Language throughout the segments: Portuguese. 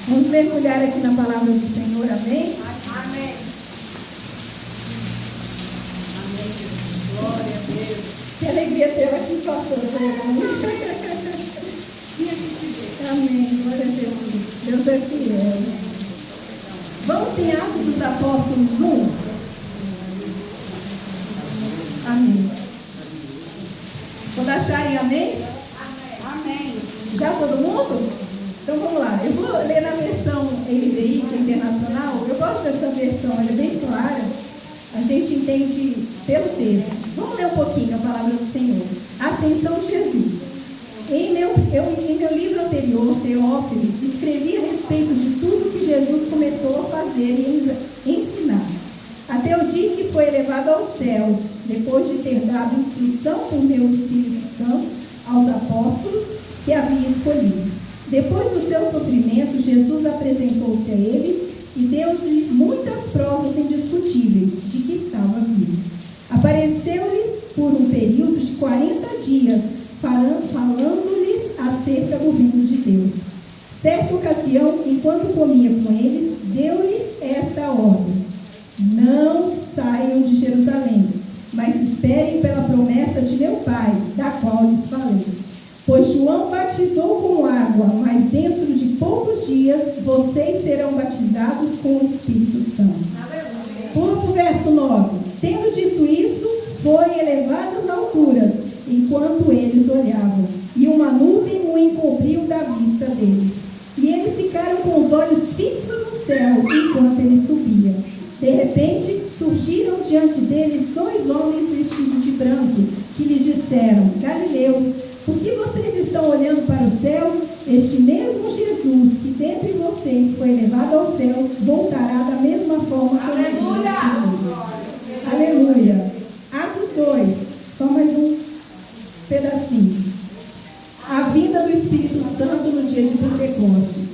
Vamos mergulhar aqui na palavra do Senhor, amém? Amém. Amém. Glória a Deus. Que alegria ter ela aqui, pastor. Amém. Glória a Jesus. Deus é fiel. Vamos em Atos dos Apóstolos 1. Amém. Quando acharem amém? Amém. Já todo mundo? Então vamos lá. Eu vou ler na versão NVI, que é internacional. Eu gosto dessa versão, ela é bem clara. A gente entende pelo texto. Vamos ler um pouquinho a palavra do Senhor. Ascensão de Jesus. Em meu livro anterior, Teófilo, escrevi a respeito de tudo que Jesus começou a fazer e ensinar, até o dia que foi elevado aos céus, depois de ter dado instrução por meu Espírito Santo aos apóstolos que havia escolhido. Depois do seu sofrimento, Jesus apresentou-se a eles e deu-lhes muitas provas indiscutíveis de que estava vivo. Apareceu-lhes por um período de 40 dias, falando-lhes acerca do reino de Deus. Certa ocasião, enquanto comia com eles, deu-lhes esta ordem: não saiam de Jerusalém, mas esperem pela promessa de meu Pai, da qual lhes falei. Pois João batizou com água, mas dentro de poucos dias vocês serão batizados com o Espírito Santo. Pula para o verso 9. Tendo dito isso, foi elevado às alturas, enquanto eles olhavam, e uma nuvem o encobriu da vista deles. E eles ficaram com os olhos fixos no céu, enquanto ele subia. De repente, surgiram diante deles 2 homens vestidos de branco, que lhes disseram: Galileus, por que vocês estão olhando para o céu? Este mesmo Jesus, que dentre vocês foi elevado aos céus, voltará da mesma forma como ele veio. Aleluia. Atos 2, só mais um pedacinho. A vinda do Espírito Santo no dia de Pentecostes.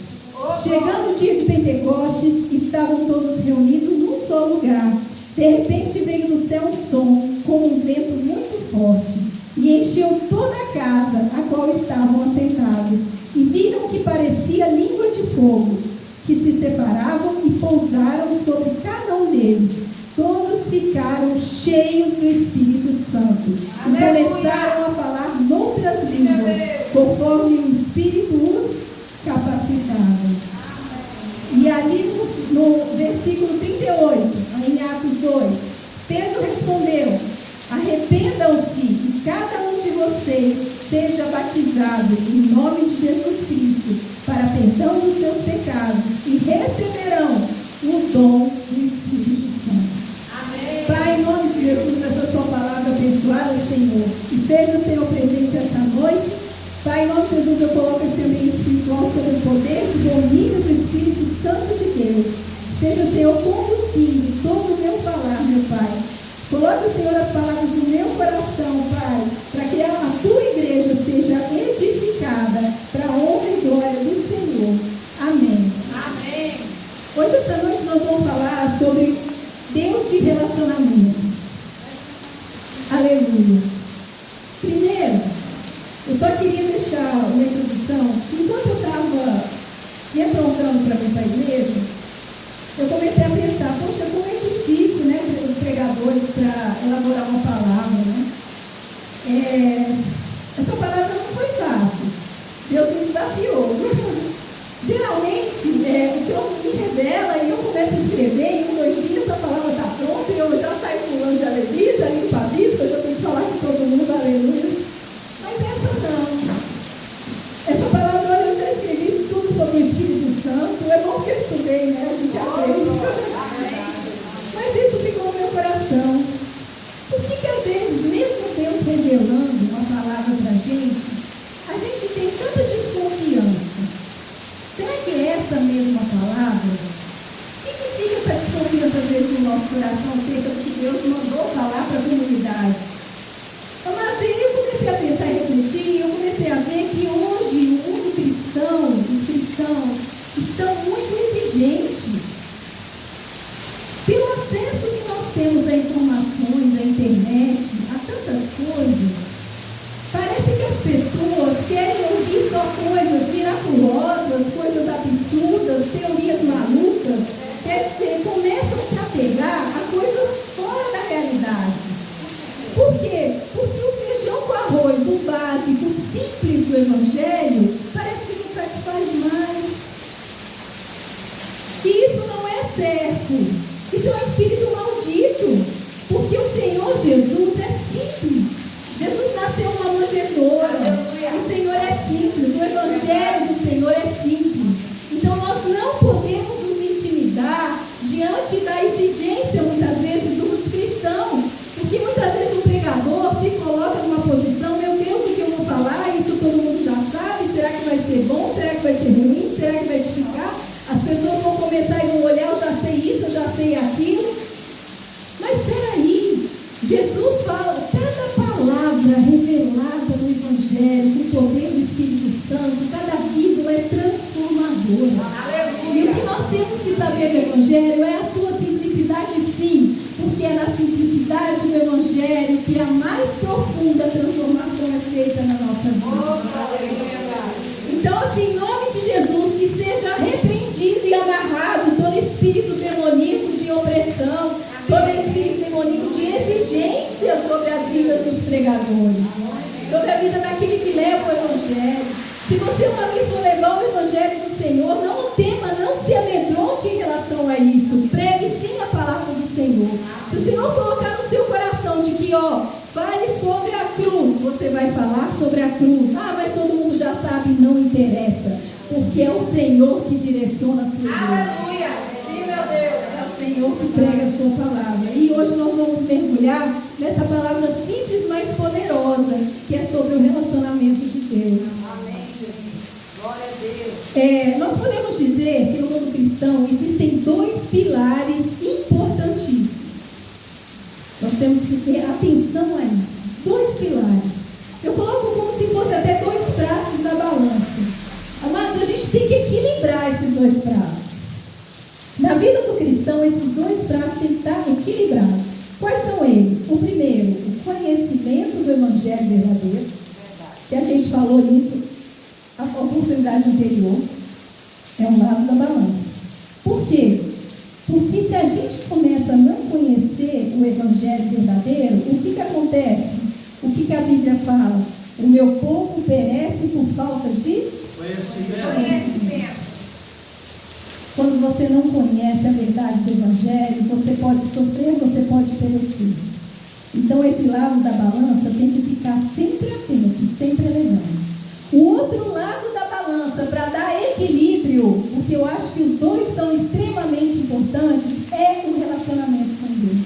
Chegando o dia de Pentecostes, estavam todos reunidos num só lugar. De repente veio do céu um som, como um vento muito forte, e encheu toda a casa a qual estavam assentados, e viram que parecia língua de fogo, que se separavam e pousaram sobre cada um deles. Todos ficaram cheios do Espírito Santo e começaram a falar noutras línguas, conforme o Espírito os capacitava. E ali no versículo 38, em Atos 2, Pedro respondeu: arrependam-se e cada um de vocês seja batizado em nome de Jesus Cristo para perdão dos seus pecados e receberão o dom do Espírito Santo. Amém. Pai, em nome de Jesus, essa sua palavra abençoada, Senhor, e seja, Senhor, presente esta noite. Pai, em nome de Jesus, eu coloco esse ambiente espiritual sob o poder e domínio do Espírito Santo de Deus. Seja, Senhor, conduzindo todo o meu falar, meu Pai. Coloque, Senhor, as palavras no meu coração, Pai, para que a tua igreja seja edificada para a honra e glória do Senhor. Amém. Amém. Hoje, essa noite, nós vamos falar sobre Deus de relacionamento. Aleluia. Primeiro, eu só queria deixar uma introdução. Enquanto eu estava me aprontando para vir para a igreja, eu comecei a pensar: poxa, como é difícil, né, os pregadores para elaborar uma palavra, né? Essa palavra não foi fácil. Deus me desafiou. Geralmente, o Senhor me revela e eu começo a escrever, e em 2 dias a palavra está pronta e eu já saio pulando de alegria, já limpo a vista, eu já tenho que falar com todo mundo, aleluia. Mas essa não. Essa palavra, olha, eu já escrevi tudo sobre o Espírito Santo. É bom que eu estudei, né? A gente aprende. Mas isso ficou no meu coração. Por que às vezes, mesmo Deus revelando uma palavra para a gente tem tanta desconfiança? Será que é essa mesma palavra? O que fica essa desconfiança às vezes no nosso coração acerca do que Deus mandou falar para a comunidade? Mas eu comecei a pensar e refletir, e eu comecei a ver que hoje o mundo cristão, os cristãos, estão muito exigentes. Pelo acesso que nós temos a informações, à internet, a tantas coisas, parece que as pessoas querem ouvir só coisas miraculosas, coisas absurdas, certo. Isso é um espírito maldito. Porque o Senhor Jesus é simples. Jesus nasceu numa manjedoura. O Senhor é simples. O Evangelho do Senhor é simples. Então nós não podemos nos intimidar diante da exigência, muitas vezes, dos cristãos. Porque muitas vezes o pregador se coloca numa posição: meu Deus, o que eu vou falar? Isso todo mundo já sabe. Será que vai ser bom? Será que vai ser ruim? Será que vai edificar? As pessoas vão começar e vão olhar: eu já sei isso, eu já sei aquilo. Mas espera aí, Jesus fala, cada palavra revelada no Evangelho, com o poder do Espírito Santo, cada vírgula é transformadora. Aleluia. E o que nós temos que saber do Evangelho é a sua simplicidade, sim, porque é na simplicidade do Evangelho que a mais profunda transformação é feita na nossa vida. Então, assim, em nome de Jesus, que seja repreendido e amarrado todo espírito demoníaco de opressão, todo espírito demoníaco de exigência sobre as vidas dos pregadores, sobre a vida daquele que leva o Evangelho. Se você uma vez for levar o Evangelho do Senhor, não tema, não se amedronte em relação a isso. Pregue sim a palavra do Senhor. Se o Senhor colocar no seu coração de que, fale sobre a cruz, você vai falar sobre a cruz. Ah, mas todo mundo já sabe, não interessa, porque é o Senhor que direciona a sua vida. Aleluia! Sim, meu Deus! É o Senhor que prega a sua palavra. E hoje nós vamos mergulhar nessa palavra simples, mas poderosa, que é sobre o relacionamento de Deus. Amém. Glória a Deus. Nós podemos dizer que no mundo cristão existem dois pilares importantíssimos. Nós temos que ter atenção a isso. Dois pilares. Eu coloco como se fosse até dois pratos na balança. Amados, a gente tem que equilibrar esses dois pratos. Na vida do cristão, esses dois pratos têm que estar equilibrados. Quais são eles? O primeiro, o conhecimento do Evangelho verdadeiro, que a gente falou nisso a oportunidade anterior, é um lado da balança. Por quê? Porque se a gente começa a não conhecer o Evangelho verdadeiro, o que acontece? O que a Bíblia fala? O meu povo perece por falta de conhecimento. Quando você não conhece a verdade do Evangelho, você pode sofrer, você pode perecer. Então esse lado da balança tem que ficar sempre atento, sempre elevando. O outro lado da balança, para dar equilíbrio, porque eu acho que os dois são extremamente importantes, é o relacionamento com Deus.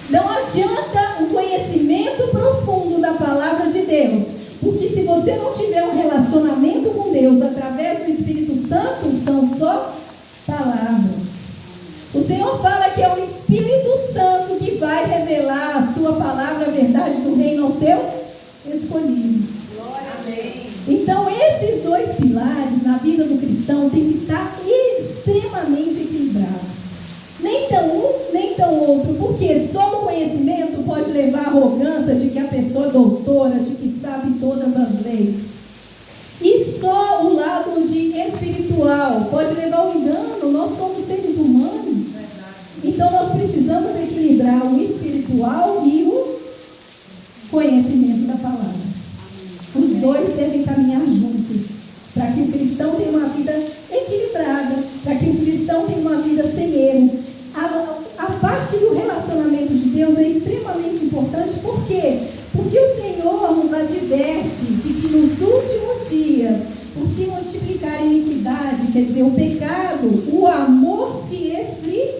Não adianta um conhecimento profundo da palavra de Deus, porque se você não tiver um relacionamento com Deus através do Espírito Santo, são só palavras. O Senhor fala que é o Espírito Santo que vai revelar a sua palavra, a verdade do reino aos seus escolhidos. Então esses dois pilares na vida do cristão têm que estar extremamente equilibrados. Nem tão um, nem tão outro, porque só o conhecimento pode levar à arrogância de que a pessoa é doutora, de que sabe todas as leis. E só o lado de espiritual pode levar ao engano. Nós somos seres humanos. Então nós precisamos equilibrar o espiritual e o conhecimento da palavra. Os dois devem caminhar juntos, para que o cristão tenha uma vida equilibrada, para que o cristão tenha uma vida sem erro. A parte do relacionamento de Deus é extremamente importante. Por quê? Porque o Senhor nos adverte de que nos últimos dias, por se multiplicar a iniquidade, quer dizer, o pecado, o amor se esfriará.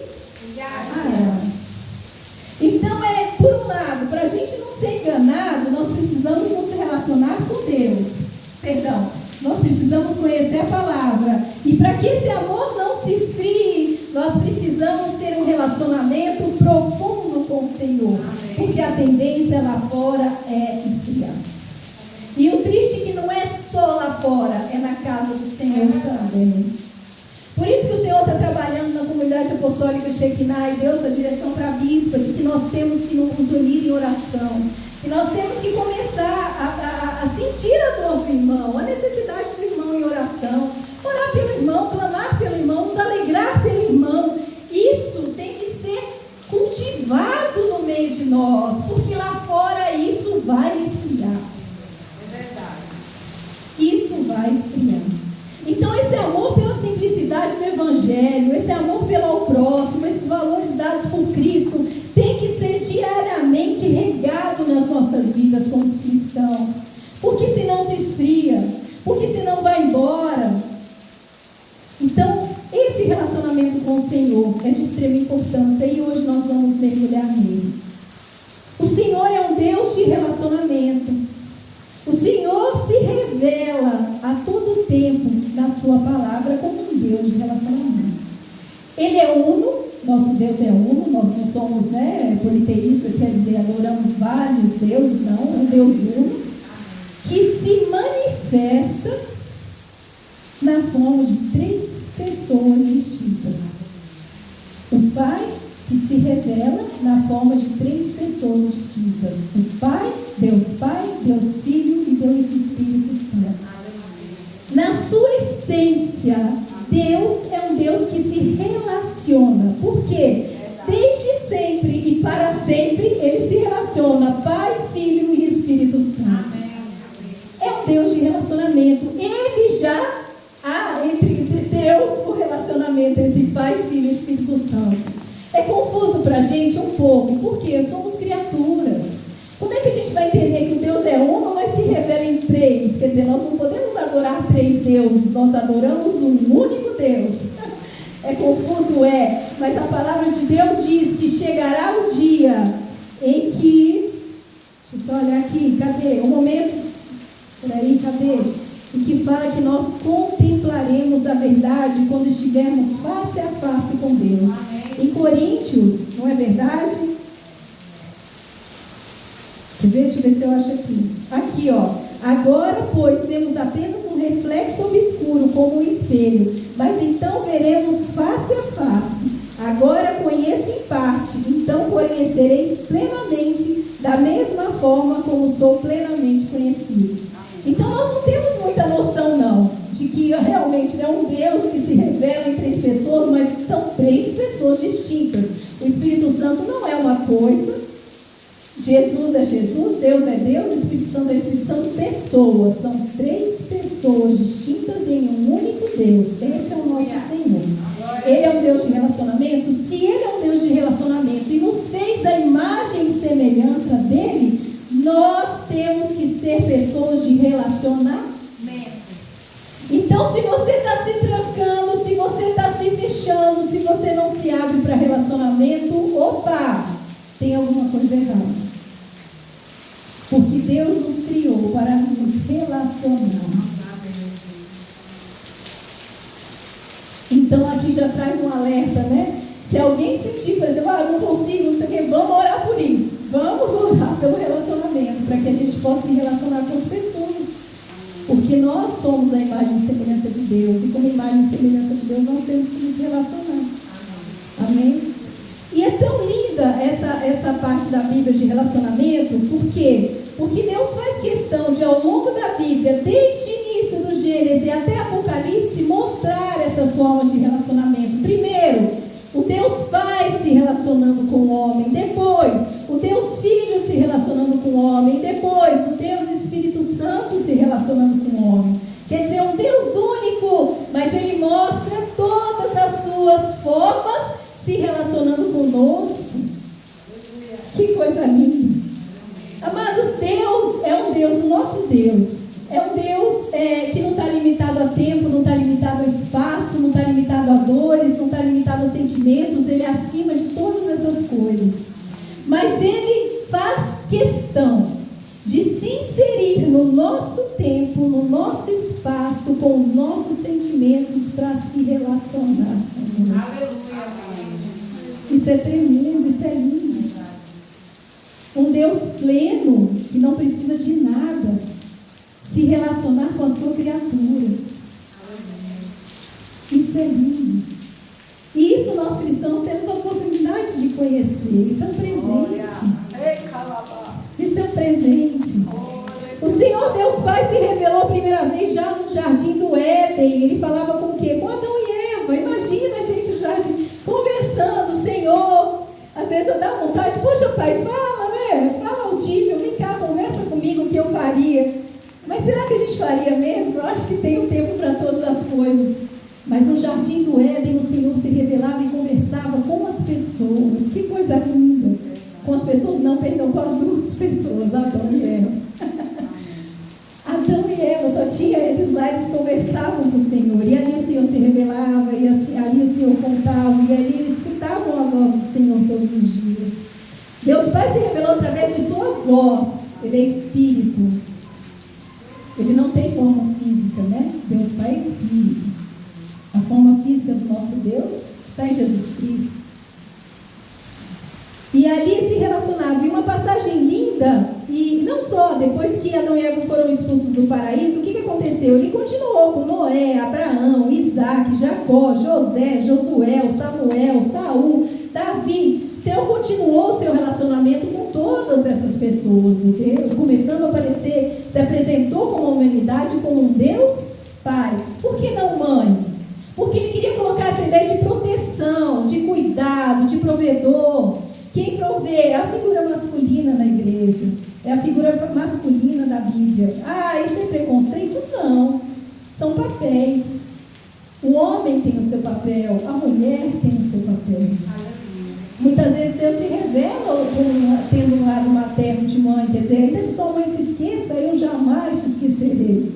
Então por um lado, para a gente não ser enganado, nós precisamos nos relacionar com Deus. Nós precisamos conhecer a palavra. E para que esse amor não se esfrie, nós precisamos ter um relacionamento profundo com o Senhor. Amém. Porque a tendência lá fora é esfriar. E o triste é que não é só lá fora, é na casa do Senhor também. Por isso que o Senhor está trabalhando na comunidade apostólica Shekinah e deu essa direção para a bispa, de que nós temos que nos unir em oração. E nós temos que começar a sentir a dor do irmão, a necessidade do irmão em oração. Orar pelo irmão, clamar pelo irmão, nos alegrar pelo irmão. Isso tem que ser cultivado no meio de nós, porque lá fora isso vai esfriar. É verdade. Isso vai esfriar. Então esse amor pela simplicidade do Evangelho, esse amor pela Então, esse relacionamento com o Senhor é de extrema importância e hoje nós vamos mergulhar nele. O Senhor é um Deus de relacionamento. O Senhor se revela a todo tempo na sua palavra como um Deus de relacionamento. Ele é uno, nosso Deus é uno, nós não somos politeístas, quer dizer, adoramos vários deuses, não, é um Deus uno, que se manifesta na forma de 3 pessoas distintas. O Pai, que se revela na forma de 3 pessoas distintas. O Pai, Deus Filho e Deus Espírito Santo. Na sua essência, Deus é um Deus que se relaciona. Por quê? Desde sempre e para sempre, Ele se relaciona. Pai, Filho e Espírito Santo. É um Deus de relacionamento. Ele já há entre Deus o relacionamento entre Pai, Filho e Espírito Santo. É confuso para a gente um pouco, porque somos criaturas. Como é que a gente vai entender que o Deus é um, mas se revela em 3? Quer dizer, nós não podemos adorar 3 deuses, nós adoramos um único Deus. É confuso, mas a palavra de Deus diz que chegará o dia em que, deixa eu só olhar aqui, cadê? Um momento, peraí, cadê? Em que fala que nós contemplaremos a verdade quando estivermos face a face com Deus. Em Coríntios, não é verdade? Deixa eu ver se eu acho aqui. Aqui, agora, pois, vemos apenas um reflexo obscuro, como um espelho, mas então veremos face a face. Agora conheço em parte, então conhecereis plenamente, da mesma forma como sou plenamente conhecido. Então nós não temos muita noção, não, de que realmente é um Deus que se revela em 3 pessoas, mas são 3 pessoas distintas. O Espírito Santo não é uma coisa, Jesus é Jesus, Deus é Deus, o Espírito Santo é Espírito Santo, pessoas. São 3 pessoas distintas em um único Deus. Esse é o nosso Senhor. Ele é um Deus de relacionamento. Se Ele é um Deus de relacionamento e nos fez a imagem e semelhança dEle, nós temos que ser pessoas de relacionamento. Então, se você está se trancando, se você está se fechando, se você não se abre para relacionamento, tem alguma coisa errada. Porque Deus nos criou para nos relacionar. Então, aqui já traz um alerta, né? Se alguém sentir, por exemplo, não consigo, não sei o quê, vamos orar por isso. Vamos orar pelo relacionamento, para que a gente possa se relacionar com as pessoas. Porque nós somos a imagem e semelhança de Deus. E como imagem e semelhança de Deus, nós temos que nos relacionar. Amém? E é tão linda essa parte da Bíblia de relacionamento. Por quê? Porque Deus faz questão de, ao longo da Bíblia, desde o início do Gênesis até Apocalipse, mostrar essas formas de relacionamento. Primeiro, o Deus Pai se relacionando com o homem. Depois, o Deus Filho se relacionando com o homem. Depois, o Deus Espírito Santo se relacionando com o homem. Quer dizer, um Deus único, mas Ele mostra todas as suas formas se relacionando conosco. Que coisa linda. Amados, Deus é um Deus, o nosso Deus é um Deus que não está limitado a tempo, não está limitado a espaço, não está limitado a dores, não está limitado a sentimentos. Ele é acima de todas essas coisas. Mas Ele faz questão de se inserir no nosso tempo, no nosso espaço, com os nossos sentimentos para se relacionar conosco. Aleluia. Isso é tremendo, isso é lindo. Um Deus pleno, que não precisa de nada, se relacionar com a sua criatura. Isso é lindo. E isso nós cristãos temos a oportunidade de conhecer. Isso é um presente. Isso é um presente. O Senhor Deus Pai se revelou a primeira vez já no jardim do Éden. Ele falava com o quê? Com Adão e Eva. Imagina a gente no jardim conversando, Senhor. Às vezes eu dá vontade, poxa pai, fala, né? Fala audível, vem cá, conversa comigo o que eu faria. Mas será que a gente faria mesmo? Eu acho que tem um tempo para todas as coisas. Mas no jardim do Éden, o Senhor se revelava e conversava com as pessoas. Que coisa linda. Com as pessoas, não, perdão, com as 2 pessoas, Adão e Eva. Adão e Eva, só tinha eles lá, eles conversavam com o Senhor. E ali o Senhor se revelava, Senhor contavam, e ali eles escutavam a voz do Senhor todos os dias. Deus Pai se revelou através de sua voz. Ele é Espírito. Ele não tem forma física, né? Deus Pai é Espírito. A forma física do nosso Deus está em Jesus Cristo. E ali se relacionava. E uma passagem linda, e não só, depois que Adão e Eva foram expulsos do paraíso, o que aconteceu? Ele continuou com Noé, Abraão, Isaac, Jacó, José, Josué, Samuel, Saul, Davi. O Senhor continuou o seu relacionamento com todas essas pessoas, entendeu? Começando a aparecer, se apresentou como a humanidade, como um Deus Pai. Por que não mãe? Porque ele queria colocar essa ideia de proteção, de cuidado, de provedor. Quem provê é a figura masculina na igreja, é a figura masculina da Bíblia. Ah, isso é preconceito? Não. São papéis. O homem tem o seu papel, a mulher tem o seu papel. Muitas vezes Deus se revela tendo um lado materno de mãe, quer dizer, ainda que sua mãe se esqueça, eu jamais te esquecerei.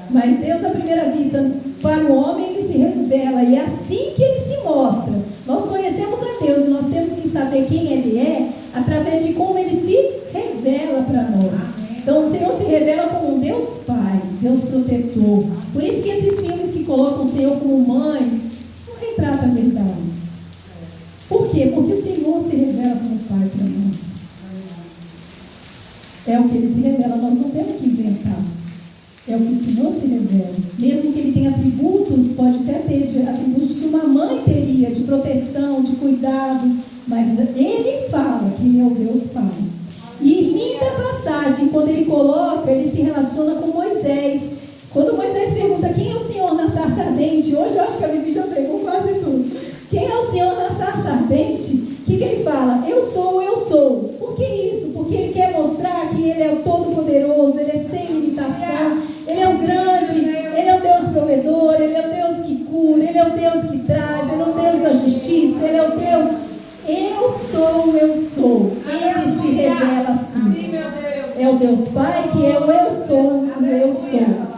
Mas Deus, à primeira vista, para o homem, ele se revela, e é assim que ele se mostra. Nós conhecemos a Deus e nós temos que saber quem Ele é através de como Ele se revela para nós. Então, o Senhor se revela como um Deus Pai, Deus protetor. Por isso que esses filmes que colocam o Senhor como mãe não retratam a verdade. Por quê? Porque o Senhor se revela como Pai para nós. É o que Ele se revela, nós não temos que inventar. É o que o Senhor se revela. Mesmo que Ele tenha atributos, pode até ter atributos que uma mãe teria, de proteção, de cuidado, mas Ele fala que Ele é o Deus Pai. E linda passagem, quando Ele coloca, Ele se relaciona com Moisés. Quando Moisés pergunta quem é o Senhor na sarça ardente, hoje eu acho que a Bibi já pegou quase tudo. Quem é o Senhor na sarça ardente? O que Ele fala? Eu sou, eu sou. Por que isso? Porque Ele quer mostrar que Ele é o Todo-Poderoso, Ele é sem limitação, Ele é o grande, Ele é o Deus provedor, Ele é o Deus que cura, Ele é o Deus que traz, Ele é o Deus da justiça, Ele é o Deus, eu sou, eu sou. Ele se revela assim. É o Deus Pai que é o eu sou, o eu sou.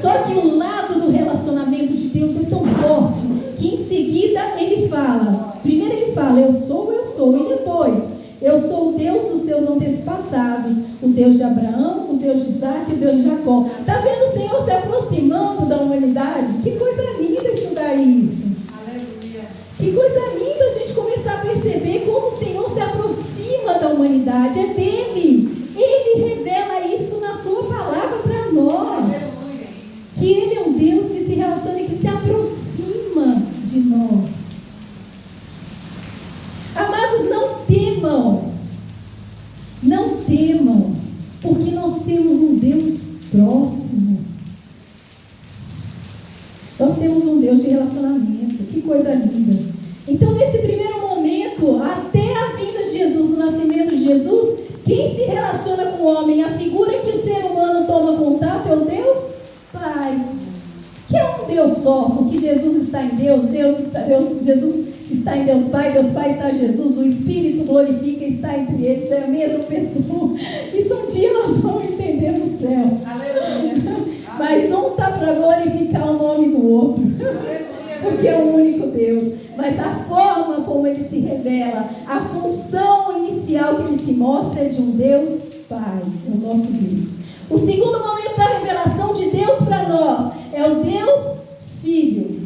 Só que o lado do relacionamento de Deus é tão forte que em seguida Ele fala, primeiro Ele fala, eu sou, e depois, eu sou o Deus dos seus antepassados, o Deus de Abraão, o Deus de Isaac, o Deus de Jacó. Está vendo o Senhor se aproximando da humanidade? Que coisa linda estudar isso. Aleluia. Que coisa linda a gente começar a perceber como o Senhor se aproxima da humanidade. É dele. Ele revela isso na sua palavra para nós. Aleluia. Que Ele é um Deus que se relaciona e que se aproxima de nós. Amados, não temam, porque nós temos um Deus próximo. Nós temos um Deus de relacionamento. Que coisa linda. Então, nesse primeiro momento, até a vinda de Jesus, o nascimento de Jesus, quem se relaciona com o homem, a figura que o ser humano toma contato é o Deus Pai, que é um Deus só, porque Jesus está em Deus, Jesus está em Deus Pai está em Jesus, o Espírito glorifica e está entre eles, é a mesma pessoa. Isso um dia nós vamos entender no céu. Aleluia. Mas um está para glorificar o nome do outro, porque é o único Deus. Mas a forma como Ele se revela, a função inicial que Ele se mostra é de um Deus Pai, o nosso Deus. O segundo momento da revelação de Deus para nós é o Deus Filho.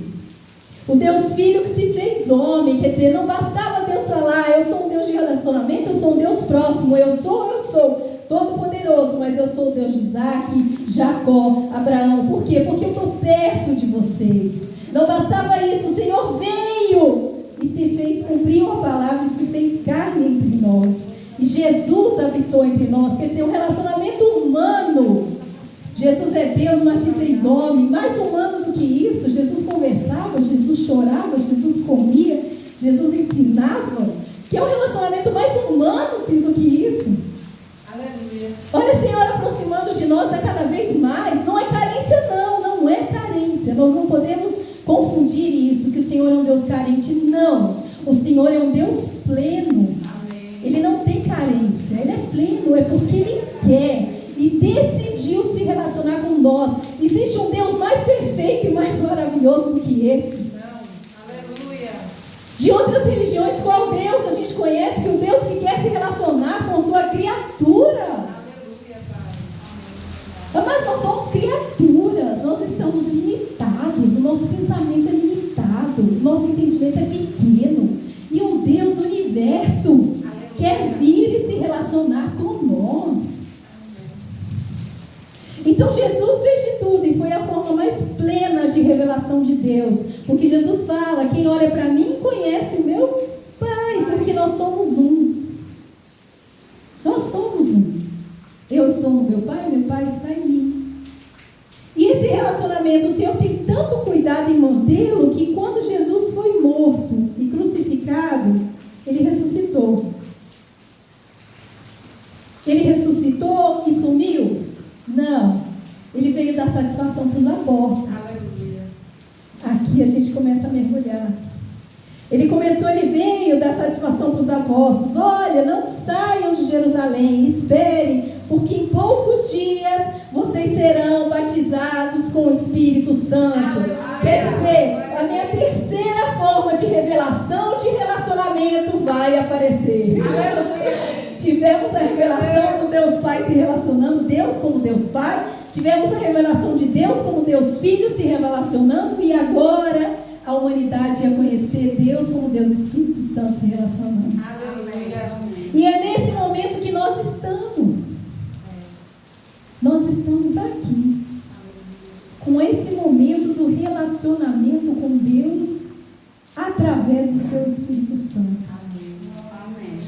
O Deus Filho que se fez homem, quer dizer, não bastava Deus falar, eu sou um Deus de relacionamento, eu sou um Deus próximo, eu sou todo-poderoso, mas eu sou o Deus de Isaac, Jacó, Abraão. Por quê? Porque eu estou perto de vocês. Não bastava isso, o Senhor veio e se fez cumprir uma palavra e se fez carne entre nós. E Jesus habitou entre nós, quer dizer, um relacionamento humano. Jesus é Deus, mas se fez homem. Mais humano do que isso, Jesus conversava, Jesus chorava, Jesus comia, Jesus ensinava. Que é um relacionamento mais humano do que isso. Aleluia. Olha o Senhor aproximando de nós a cada vez mais. Não é carência não é carência. Nós não podemos confundir isso, que o Senhor é um Deus carente. Não, o Senhor é um Deus pleno. Ele não tem carência, Ele é pleno, é porque Ele quer e decidiu se relacionar com nós. Existe um Deus mais perfeito e mais maravilhoso do que esse? Não. De outras religiões, qual Deus a gente conhece? Que o Deus que quer se relacionar com sua criatura. Mas nós somos criaturas, nós estamos limitados, o nosso pensamento é limitado, o nosso entendimento é pequeno. E o Deus do universo quer vir e se relacionar com nós. Então Jesus fez de tudo e foi a forma mais plena de revelação de Deus. Porque Jesus fala, quem olha para mim conhece o meu Pai, porque nós somos um. Nós somos um. Eu estou no meu Pai está em mim. E esse relacionamento, o Senhor tem tanto cuidado em mantê-lo, que quando Jesus foi morto e crucificado, Ele ressuscitou. Ele ressuscitou e sumiu? Não. Ele veio dar satisfação para os apóstolos. Aleluia. Aqui a gente começa a mergulhar. Ele veio dar satisfação para os apóstolos. Olha, não saiam de Jerusalém, esperem, porque em poucos dias vocês serão batizados com o Espírito Santo. Quer dizer, a minha terceira forma de revelação, de relacionamento vai aparecer. Tivemos a revelação do Deus Pai se relacionando, Deus como Deus Pai. Tivemos a revelação de Deus como Deus Filho se relacionando. E agora a humanidade ia conhecer Deus como Deus Espírito Santo se relacionando. E é nesse momento que nós estamos. Nós estamos aqui. Com esse momento do relacionamento com Deus através do seu Espírito Santo.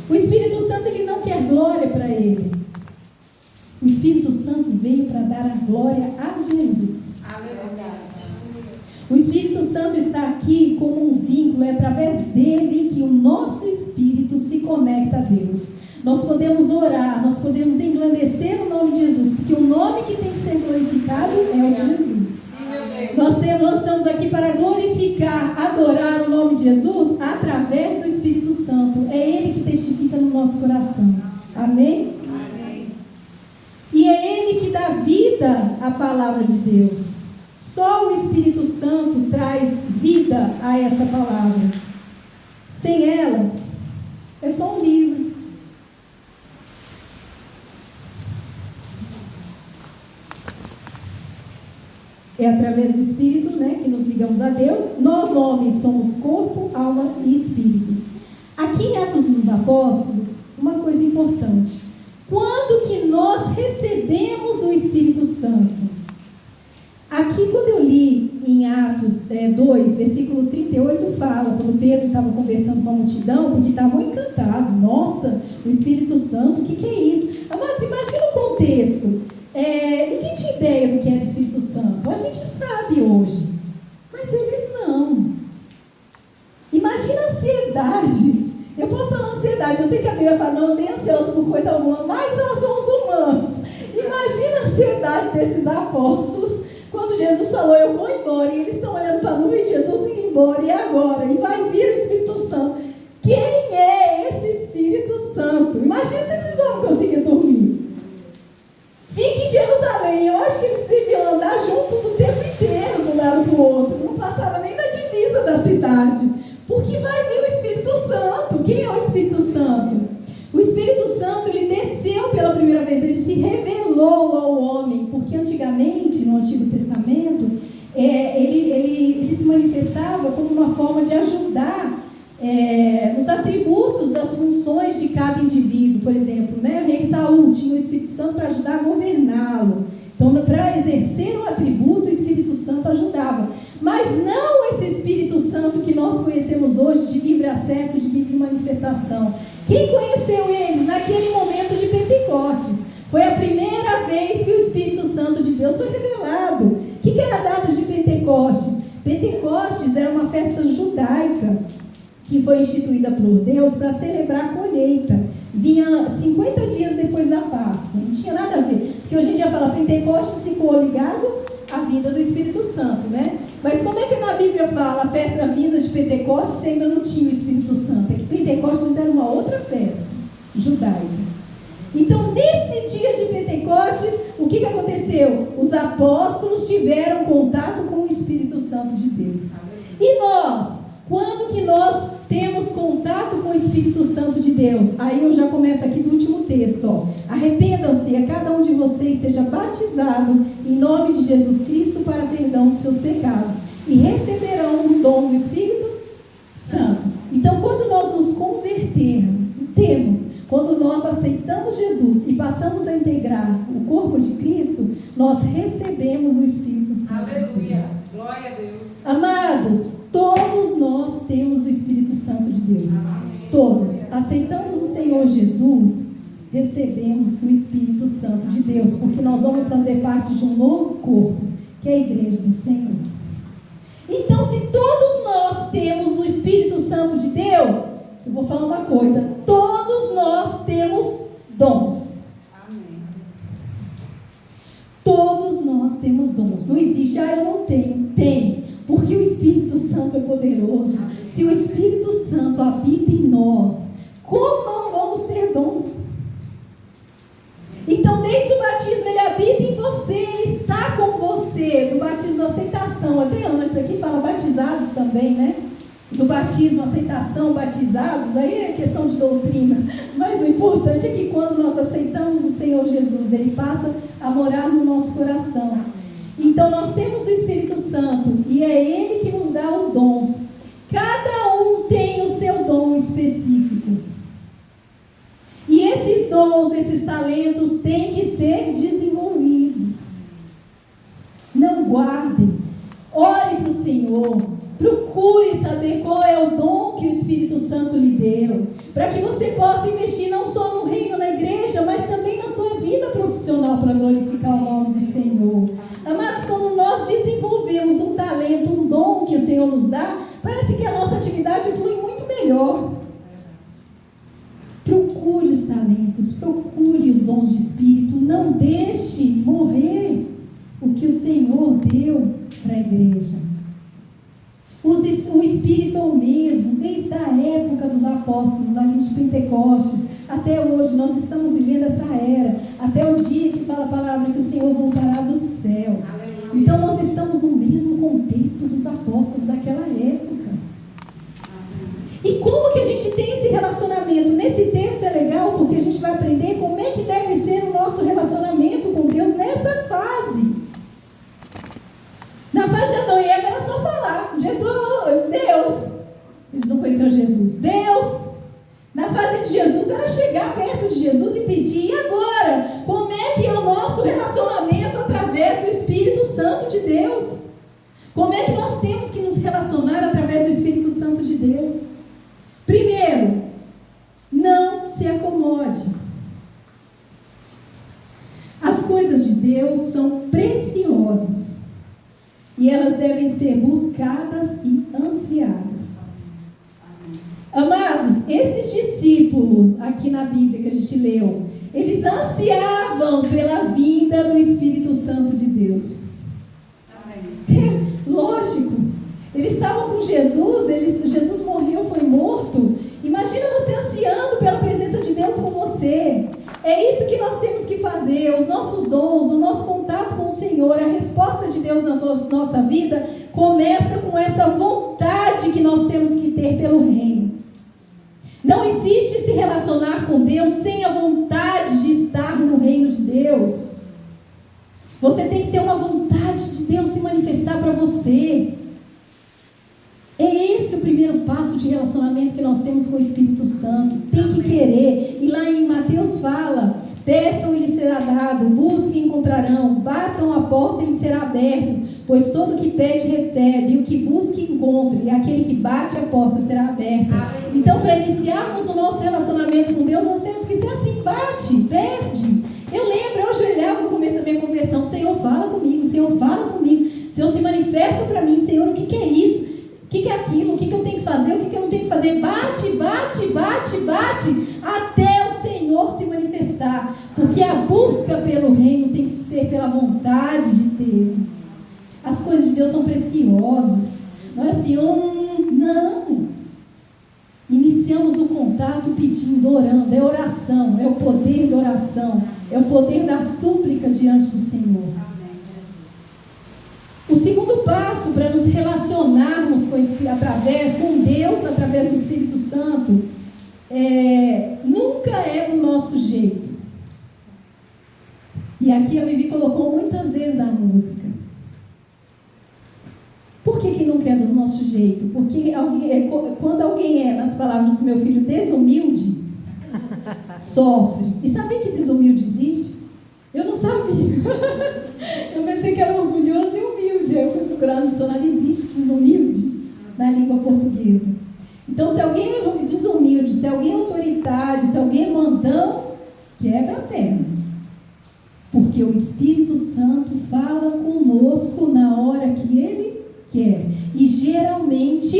O Espírito Santo, ele não quer glória para ele. O Espírito Santo veio para dar a glória a Jesus. O Espírito Santo está aqui como um vínculo, é através dele que o nosso espírito se conecta a Deus. Nós podemos orar, nós podemos engrandecer o nome de Jesus, porque o nome que tem que ser glorificado é o de Jesus. Nós estamos aqui para glorificar, adorar o nome de Jesus através do Espírito Santo. É Ele que testifica no nosso coração. Amém? Amém. E é Ele que dá vida à palavra de Deus. Só o Espírito Santo traz vida a essa palavra. Sem ela, é só um livro. É através do Espírito, né, que nos ligamos a Deus. Nós, homens, somos corpo, alma e espírito. Aqui em Atos dos Apóstolos, uma coisa importante. Quando que nós recebemos o Espírito Santo? Aqui, quando eu li em Atos 2, versículo 38, fala, quando Pedro estava conversando com a multidão, porque estavam encantados. Nossa, o Espírito Santo, o que é isso? Amados, imagina o contexto. Ninguém tinha ideia do que era o Espírito Santo. A gente sabe hoje, mas eles não. Imagina a ansiedade. Eu posso falar ansiedade, eu sei que a Bíblia fala, não tem ansioso por coisa alguma, mas nós somos humanos. Imagina a ansiedade desses apóstolos, quando Jesus falou, eu vou embora, e eles estão olhando para a nuvem de Jesus indo embora, e agora? E vai vir o Espírito Santo. Quem é esse Espírito Santo? Imagina se esses homens conseguiam dormir. Fique em Jerusalém, eu acho que eles deviam andar juntos o tempo inteiro, de um lado para o outro, não passava nem na divisa da cidade, porque vai vir o Espírito Santo. Quem é o Espírito Santo? O Espírito Santo, ele desceu pela primeira vez, ele se revelou ao homem, porque antigamente, no Antigo Testamento, ele se manifestava como uma forma de ajudar os atributos das funções de cada indivíduo. Por exemplo, né, o rei Saul tinha o Espírito Santo para ajudar a governá-lo. Então, para exercer um atributo, o Espírito Santo ajudava. Mas não esse Espírito Santo que nós conhecemos hoje, de livre acesso, de livre manifestação. Quem conheceu eles naquele momento de Pentecostes? Foi a primeira vez que o Espírito Santo de Deus foi revelado. O que era a data de Pentecostes? Pentecostes era uma festa judaica que foi instituída por Deus para celebrar a colheita. Vinha 50 dias depois da Páscoa. Não tinha nada a ver. Porque hoje em dia fala Pentecostes ficou ligado à vinda do Espírito Santo, né? Mas como é que na Bíblia fala a festa da vinda de Pentecostes se ainda não tinha o Espírito Santo? É que Pentecostes era uma outra festa judaica. Então, nesse dia de Pentecostes, o que aconteceu? Os apóstolos tiveram contato com o Espírito Santo de Deus. E nós? Quando que nós temos Espírito Santo de Deus. Aí eu já começo aqui do último texto, ó. Arrependam-se, a cada um de vocês seja batizado em nome de Jesus Cristo para perdão dos seus pecados, e receberão o dom do Espírito Santo. Então, quando nós nos convertermos, quando nós aceitamos Jesus e passamos a integrar o corpo de Cristo, nós recebemos o Espírito Santo. Aleluia. Glória a Deus. Amados, todos nós temos o Espírito Santo de Deus. Amém. Todos. Aceitamos o Senhor Jesus, recebemos o Espírito Santo de Deus, porque nós vamos fazer parte de um novo corpo, que é a igreja do Senhor. Então, se todos nós temos o Espírito Santo de Deus, eu vou falar uma coisa: todos nós temos dons. Amém. Todos nós temos dons. Não existe, eu não tenho. Tem, porque o Espírito Santo é poderoso. Se o Espírito Santo habita em nós, como não vamos ter dons? Então, desde o batismo, ele habita em você, ele está com você. Do batismo, aceitação, até antes, aqui fala batizados também, né? Do batismo, aceitação, batizados, aí é questão de doutrina. Mas o importante é que quando nós aceitamos o Senhor Jesus, ele passa a morar no nosso coração. Então nós temos o Espírito Santo e é ele que nos dá os dons. Cada um tem o seu dom específico. E esses dons, esses talentos têm que ser desenvolvidos. Não guardem. Ore para o Senhor. Procure saber qual é o dom que o Espírito Santo lhe deu, para que você possa investir não só no reino, na igreja, mas também na sua vida profissional para glorificar o nome do Senhor. Amados, quando nós desenvolvemos um talento, um dom que o Senhor nos dá, parece que a nossa atividade flui muito melhor. Procure os talentos, procure os dons de Espírito, não deixe morrer o que o Senhor deu para a igreja. O Espírito é o mesmo, desde a época dos apóstolos, ali de Pentecostes, até hoje, nós estamos vivendo essa era, até o dia que fala a palavra que o Senhor voltará do céu. Aleluia. Então nós estamos no mesmo contexto dos apóstolos daquela época. E como que a gente tem esse relacionamento? Nesse texto é legal, porque a gente vai aprender como é que deve ser o nosso relacionamento com Deus nessa fase. Na fase de Adão e Eva era só falar, Jesus, Deus. Eles não conheciam Jesus, Deus. Na fase de Jesus era chegar perto de Jesus e pedir. E agora? Como é que é o nosso relacionamento através do Espírito Santo de Deus? Como é que nós temos que nos relacionar através do Espírito Santo de Deus? Primeiro, não se acomode. As coisas de Deus são preciosas. E elas devem ser buscadas e ansiadas. Amados, esses discípulos aqui na Bíblia que a gente leu, eles ansiavam pela vinda do Espírito Santo de Deus. É, lógico. Eles estavam com Jesus, Jesus morreu, foi morto. Imagina você ansiando pela presença de Deus com você. É isso que nós temos que fazer. Os nossos dons, o nosso contato com o Senhor, a resposta de Deus na nossa vida começa com essa vontade que nós temos que ter pelo reino. Não existe se relacionar com Deus sem a vontade de estar no reino de Deus. Você tem que ter uma vontade de Deus se manifestar para você. É esse o primeiro passo de relacionamento que nós temos com o Espírito Santo. Tem que querer. E lá em Mateus fala: peçam e lhe será dado, busquem e encontrarão, batam a porta e lhe será aberto, pois todo que pede recebe, e o que busca encontra, e aquele que bate a porta será aberta. Então, para iniciarmos o nosso relacionamento com Deus, nós temos que ser assim: bate, pede. Eu lembro, eu ajoelhava no começo da minha conversão: Senhor, fala comigo, Senhor, fala comigo, Senhor, se manifesta para mim, Senhor, o que é isso? O que é aquilo? O que eu tenho que fazer? O que eu não tenho que fazer? Bate, bate, bate, bate, até o Senhor se manifestar. Porque a busca pelo reino tem que ser pela vontade de Deus. As coisas de Deus são preciosas. Não é assim, não. Iniciamos o contato pedindo, orando. É oração, é o poder da oração. É o poder da súplica diante do Senhor. O segundo passo para nos relacionarmos com Deus, através do Espírito Santo, Nunca é do nosso jeito. E aqui a Vivi colocou muitas vezes a música. Por que nunca é do nosso jeito? Porque quando alguém nas palavras do meu filho, desumilde, sofre. E sabia que desumilde existe? Eu não sabia. Eu pensei que era orgulhoso e humilde. Aí eu fui procurar no dicionário, existe desumilde na língua portuguesa. Então, se alguém é desumilde, se alguém é autoritário, se alguém é mandão, quebra a perna. Porque o Espírito Santo fala conosco na hora que Ele quer. E geralmente,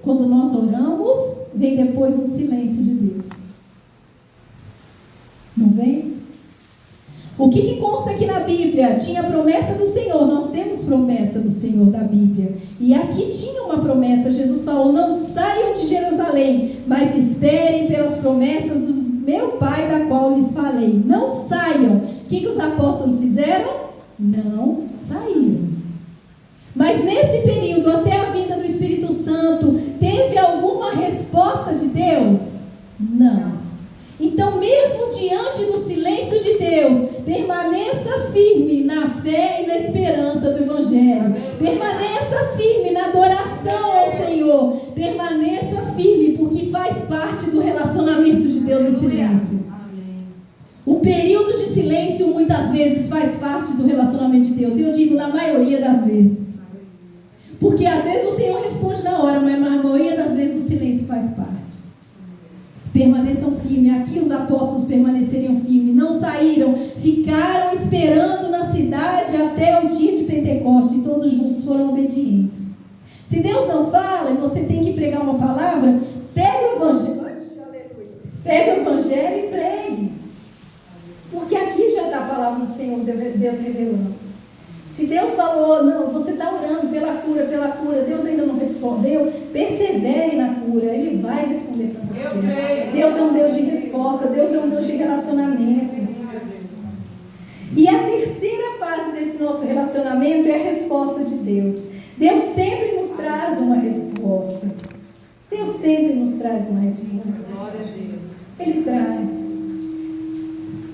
quando nós oramos, vem depois o silêncio de Deus. Não vem? O que consta aqui na Bíblia? Tinha a promessa do Senhor. Nós temos promessa do Senhor da Bíblia. E aqui tinha uma promessa. Jesus falou, não saiam de Jerusalém, mas esperem pelas promessas do meu Pai, da qual lhes falei. Não saiam. O que os apóstolos fizeram? Não saíram. Mas nesse período, até a vinda do Espírito Santo, teve alguma resposta de Deus? Não. Então, mesmo diante do silêncio de Deus, permaneça firme na fé e na esperança do Evangelho. Permaneça firme na adoração ao Senhor. Permaneça firme, porque faz parte do relacionamento de Deus o silêncio. O período de silêncio muitas vezes faz parte do relacionamento de Deus. E eu digo na maioria das vezes. Porque às vezes o Senhor responde na hora, mas na maioria das vezes o silêncio faz parte. Permaneçam firmes. Aqui os apóstolos permaneceram firmes, não saíram, ficaram esperando na cidade até o dia de Pentecostes, e todos juntos foram obedientes. Se Deus não fala e você tem que pregar uma palavra, pega o evangelho e pregue. Porque aqui já está a palavra do Senhor, Deus revelando. Se Deus falou, não, você está orando pela cura, Deus ainda não respondeu, persevere na cura, Ele vai responder para você. Deus é um Deus de resposta, Deus é um Deus de relacionamento. E a terceira fase desse nosso relacionamento é a resposta de Deus. Deus sempre nos traz uma resposta. Deus sempre nos traz uma resposta. Glória a Deus. Ele traz.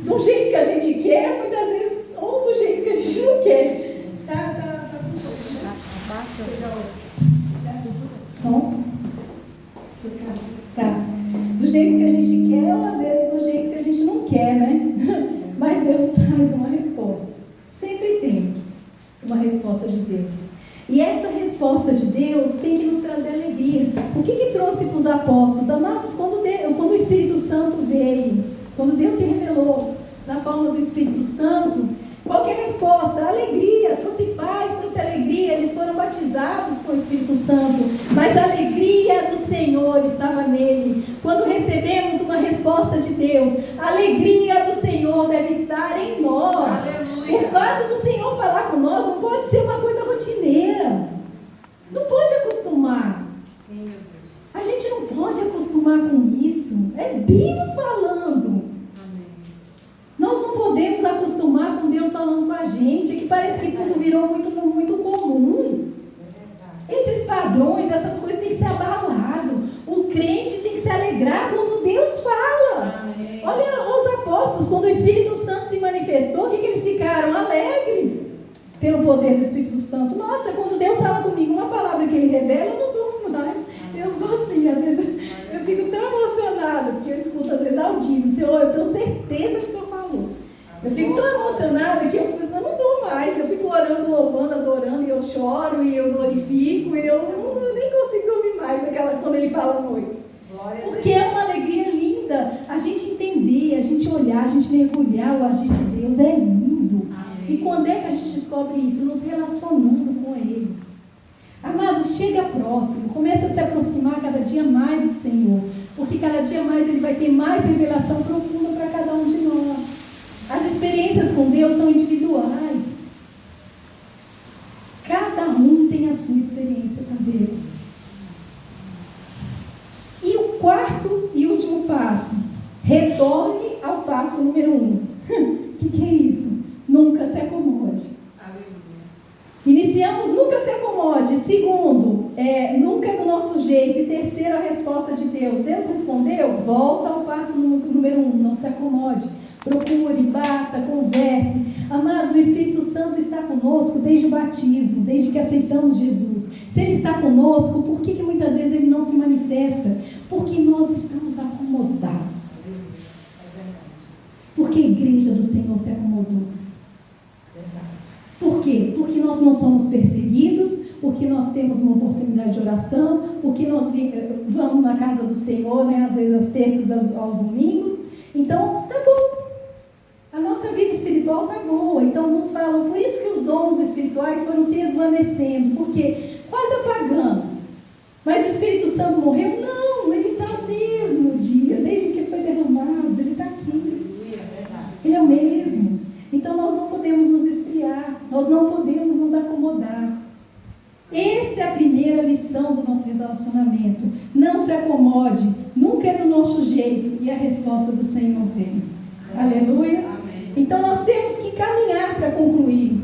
Do jeito que a gente quer, muitas vezes, ou do jeito que a gente não quer. Som? Tá. Do jeito que a gente quer, ou às vezes do jeito que a gente não quer, né? Mas Deus traz uma resposta. Sempre temos uma resposta de Deus. E essa resposta de Deus tem que nos trazer alegria. O que trouxe para os apóstolos? Amados, quando o Espírito Santo veio, quando Deus se revelou na forma do Espírito Santo, qual que é a resposta? Alegria, trouxe paz, trouxe alegria. Eles foram batizados com o Espírito Santo, mas a alegria do Senhor estava nele. Quando recebemos uma resposta de Deus, a alegria do Senhor deve estar em nós. Aleluia. O fato do Senhor falar com nós não pode ser uma coisa rotineira. Não pode acostumar. Sim, meu Deus. A gente não pode acostumar com isso. É Deus falando. Nós não podemos acostumar com Deus falando com a gente, que parece que tudo virou muito, muito comum. Esses padrões, essas coisas têm que ser abalados. O crente tem que se alegrar quando Deus fala. Amém. Olha os apóstolos, quando o Espírito Santo se manifestou, o que eles ficaram? Alegres pelo poder do Espírito Santo. Nossa, quando Deus fala comigo, uma palavra que Ele revela, eu não durmo mais. Eu sou assim, às vezes eu fico tão emocionada, porque eu escuto às vezes audível. Senhor, eu tenho certeza que o Senhor falou. Eu fico tão emocionada que eu não dou mais. Eu fico orando, louvando, adorando, e eu choro, e eu glorifico, e eu nem consigo dormir mais quando Ele fala à noite. Porque é uma alegria linda a gente entender, a gente olhar, a gente mergulhar o agir de Deus. É lindo. Amém. E quando é que a gente descobre isso? Nos relacionando com Ele. Amados, chega próximo, começa a se aproximar cada dia mais do Senhor, porque cada dia mais Ele vai ter mais revelação profunda para cada um de nós. As experiências com Deus são individuais. Cada um tem a sua experiência com Deus. E o quarto e último passo, retorne ao passo número 1. O que é isso? Nunca se acomode. Aleluia. Iniciamos, nunca se acomode. acomode. Segundo, nunca é do nosso jeito. E terceiro, a resposta de Deus. Deus respondeu, volta ao passo número 1, não se acomode. Procure, bata, converse. Amados, o Espírito Santo está conosco desde o batismo, desde que aceitamos Jesus. Se Ele está conosco, por que muitas vezes Ele não se manifesta? Porque nós estamos acomodados. Porque a igreja do Senhor se acomodou. Por quê? Porque nós não somos perseguidos, porque nós temos uma oportunidade de oração, porque nós vamos na casa do Senhor, né, às vezes às terças, aos domingos. Então, tá bom. A nossa vida espiritual tá boa. Então, nos falam, por isso que os dons espirituais foram se esvanecendo, porque quase apagando. Mas o Espírito Santo morreu? Não, ele está mesmo dia, desde que foi derramado, ele está aqui. Ele é o mesmo. Então nós não podemos nos esfriar, nós não podemos nos acomodar. Essa é a primeira lição do nosso relacionamento. Não se acomode, nunca é do nosso jeito, e a resposta do Senhor vem. Aleluia. Amém. Então nós temos que caminhar para concluir,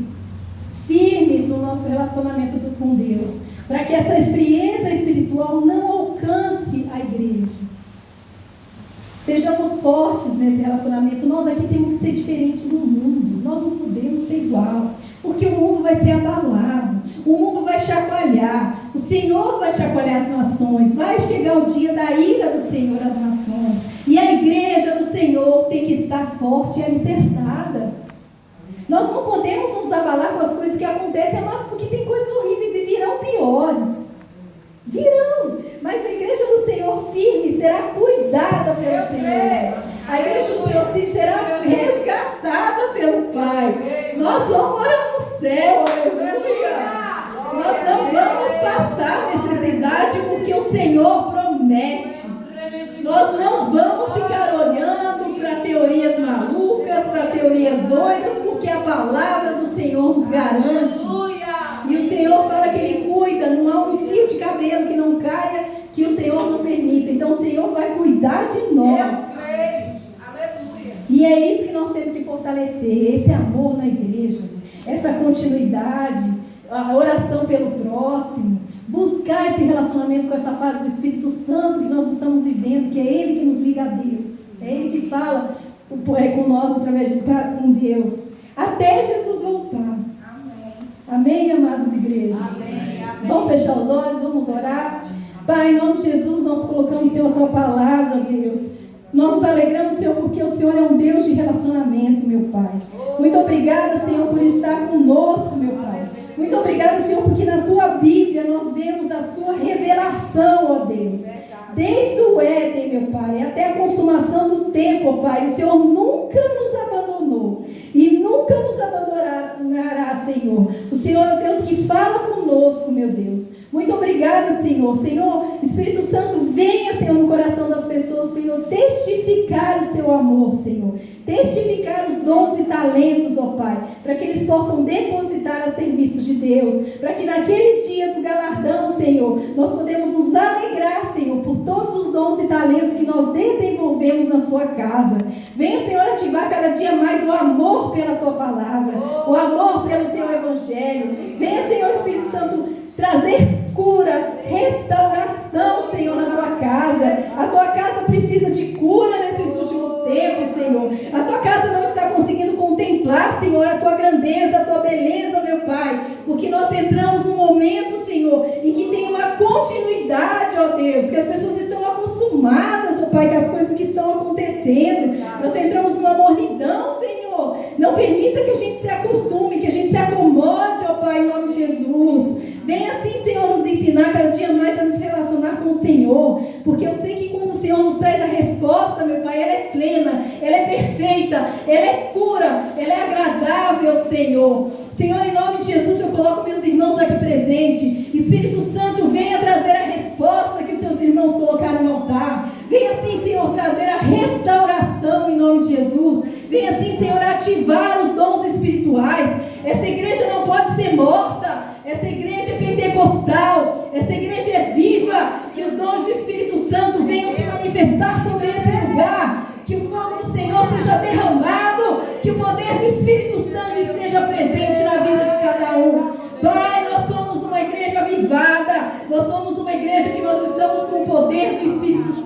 firmes no nosso relacionamento com Deus, para que essa frieza espiritual não alcance a igreja. Sejamos fortes nesse relacionamento. Nós aqui temos que ser diferente do mundo. Nós não podemos ser igual. Porque o mundo vai ser abalado. O mundo vai chacoalhar. O Senhor vai chacoalhar as nações. Vai chegar o dia da ira do Senhor às nações. E a igreja do Senhor tem que estar forte e alicerçada. Nós não podemos nos abalar com as coisas que acontecem, amados, porque tem coisas horríveis e virão piores. Virão, mas a igreja do Senhor firme será cuidada pelo Senhor. A igreja do Senhor sim será resgatada pelo Pai. Nós vamos morar no céu, aleluia. Nós não vamos passar necessidade porque o Senhor promete. Nós não vamos ficar olhando para teorias malucas, para teorias doidas, porque a palavra do Senhor nos garante. E o Senhor fala que Ele cuida, não há um fio de cabelo que não caia, que o Senhor não permita. Então o Senhor vai cuidar de nós. E é isso que nós temos que fortalecer, esse amor na igreja, essa continuidade, a oração pelo próximo, buscar esse relacionamento com essa fase do Espírito Santo que nós estamos vivendo, que é Ele que nos liga a Deus, é Ele que fala com nós através de com Deus, até Jesus voltar. Amém, amados igrejas? Amém. Vamos fechar os olhos, vamos orar. Pai, em nome de Jesus, nós colocamos, Senhor, a Tua palavra, Deus. Nós nos alegramos, Senhor, porque o Senhor é um Deus de relacionamento, meu Pai. Muito obrigada, Senhor, por estar conosco, meu Pai. Muito obrigada, Senhor, porque na Tua Bíblia nós vemos a Sua revelação, ó Deus. Desde o Éden, meu Pai, até a consumação do tempo, ó Pai, o Senhor nunca nos abandonou e nunca nos abandonará, Senhor. O Senhor é o Deus que fala conosco, meu Deus. Muito obrigada, Senhor. Senhor, Espírito Santo, venha, Senhor, no coração das pessoas, Senhor, testificar o seu amor, Senhor. Testificar os dons e talentos, ó Pai, para que eles possam depositar a serviço de Deus, para que naquele dia do galardão, Senhor, nós podemos nos alegrar, Senhor, por todos os dons e talentos que nós desenvolvemos na sua casa. Venha, Senhor, ativar cada dia mais o amor pela Tua palavra, o amor pelo Teu Evangelho. Venha, Senhor, Espírito Santo, trazer cura, restauração, Senhor, na Tua casa. A Tua casa precisa de cura nesses últimos tempos, Senhor. A Tua casa não está conseguindo contemplar, Senhor, a Tua grandeza, a Tua beleza, meu Pai, porque nós entramos num momento, Senhor, em que tem uma continuidade, ó Deus, que as pessoas estão acostumadas, ó Pai, com as coisas que estão acontecendo. Nós entramos numa mornidão, Senhor. Não permita que a gente se acostume, que a gente se acomode, ó Pai, em nome de Jesus. Venha assim, Senhor, nos ensinar cada dia mais a nos relacionar com o Senhor, porque eu sei que quando o Senhor nos traz a resposta, meu Pai, ela é plena, ela é perfeita, ela é pura, ela é agradável, Senhor. Senhor, em nome de Jesus, eu coloco meus irmãos aqui presentes. Espírito Santo, venha trazer a resposta que os seus irmãos colocaram no altar. Venha assim, Senhor, trazer a restauração em nome de Jesus. Venha assim, Senhor, ativar os dons espirituais. Essa igreja não pode ser morta. Essa igreja é pentecostal. Essa igreja é viva. Que os dons do Espírito Santo venham se manifestar sobre esse lugar. Que o fogo do Senhor seja derramado. Que o poder do Espírito Santo esteja presente na vida de cada um. Pai, nós somos uma igreja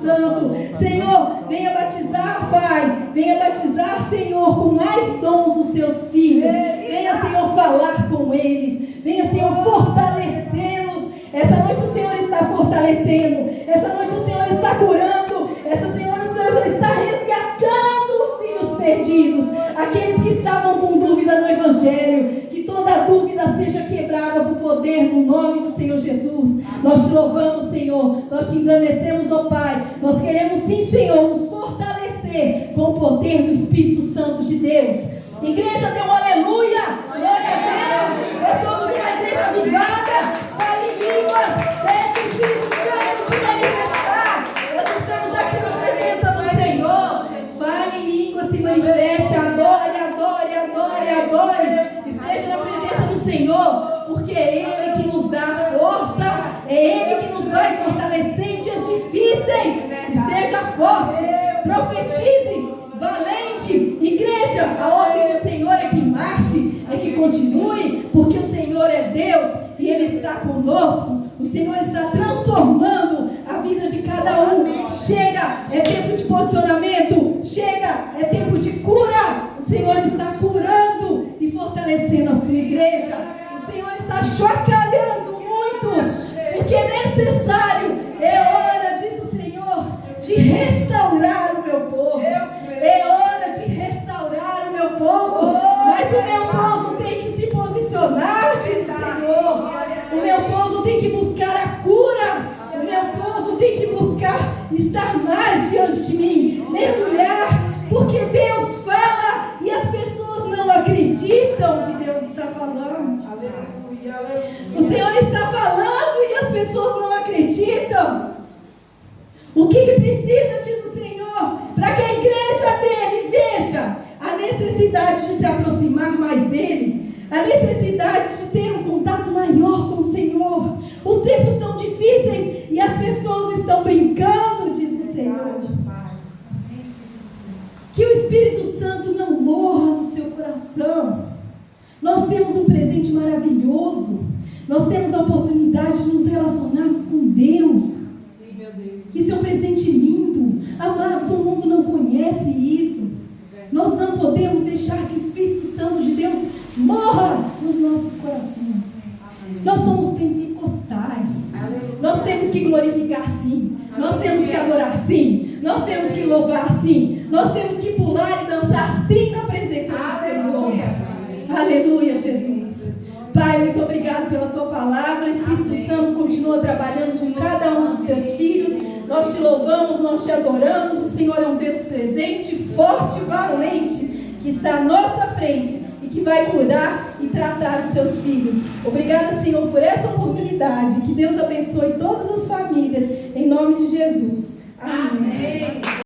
Santo. Senhor, venha batizar, Pai. Venha batizar, Senhor, com mais dons os seus filhos. Venha, Senhor, falar com eles. Venha, Senhor, fortalecê-los. Essa noite o Senhor está fortalecendo. Essa noite o Senhor está curando. O Senhor está resgatando os filhos perdidos. Aqueles que estavam com dúvida no Evangelho. Que toda dúvida seja quebrada por poder no nome do Senhor Jesus. Nós te louvamos, Senhor. Nós te engrandecemos, ó Pai. Nós queremos sim, Senhor, nos fortalecer com o poder do Espírito Santo de Deus. Igreja, dê um aleluia. Glória a Deus. Nós somos uma igreja avivada. Fale em línguas. Deixe o Espírito Santo se manifestar. Nós estamos aqui na presença do Senhor. Fale em línguas, se manifeste. Adore, adore, adore, adore. Esteja na presença do Senhor, porque é Ele que nos dá força. É Ele que nos vai fortalecer em dias difíceis. Esteja forte. Profetize. Valente. Igreja, a ordem do Senhor é que marche, é que continue, porque o Senhor é Deus e Ele está conosco. O Senhor está transformando a vida de cada um. Chega, é tempo de posicionamento. Chega, é tempo de cura. O Senhor está curando e fortalecendo a sua igreja. O Senhor está chocalhando muitos, porque é necessário. É hora, diz o Senhor, de restaurar o meu povo. É hora de restaurar o meu povo. Mas o meu povo tem que se posicionar, diz o Senhor. O meu povo tem que buscar a cura. O meu povo tem que buscar estar mais diante de mim, mergulhar, porque Deus fala e as pessoas não acreditam que Deus está falando. Aleluia, aleluia. O Senhor está falando e as pessoas não acreditam. O que precisa, diz o Senhor, para que a igreja dele veja a necessidade de se aproximar mais dele, a necessidade de ter um contato maior com o Senhor. Os tempos são difíceis e as pessoas estão brincando, diz o Senhor. Que o Espírito Santo não morra no seu coração. Nós temos um presente maravilhoso. Nós temos a oportunidade de nos relacionarmos com Deus. Sim, meu Deus. Isso é um presente lindo. Amados, o mundo não conhece isso. Nós não podemos deixar que o Espírito Santo de Deus morra nos nossos corações. Nós somos pentecostais. Nós temos que glorificar sim. Nós temos que adorar sim. Nós temos que louvar sim. Nós temos que pular e dançar sim na presença do Senhor. Aleluia, Jesus. Pai, muito obrigado pela tua palavra. Espírito Santo continua trabalhando com cada um dos teus filhos. Nós te louvamos, nós te adoramos. O Senhor é um Deus presente, forte, valente, que está à nossa frente e que vai curar e tratar os seus filhos. Obrigada, Senhor, por essa oportunidade. Que Deus abençoe todas as famílias, em nome de Jesus. Amém.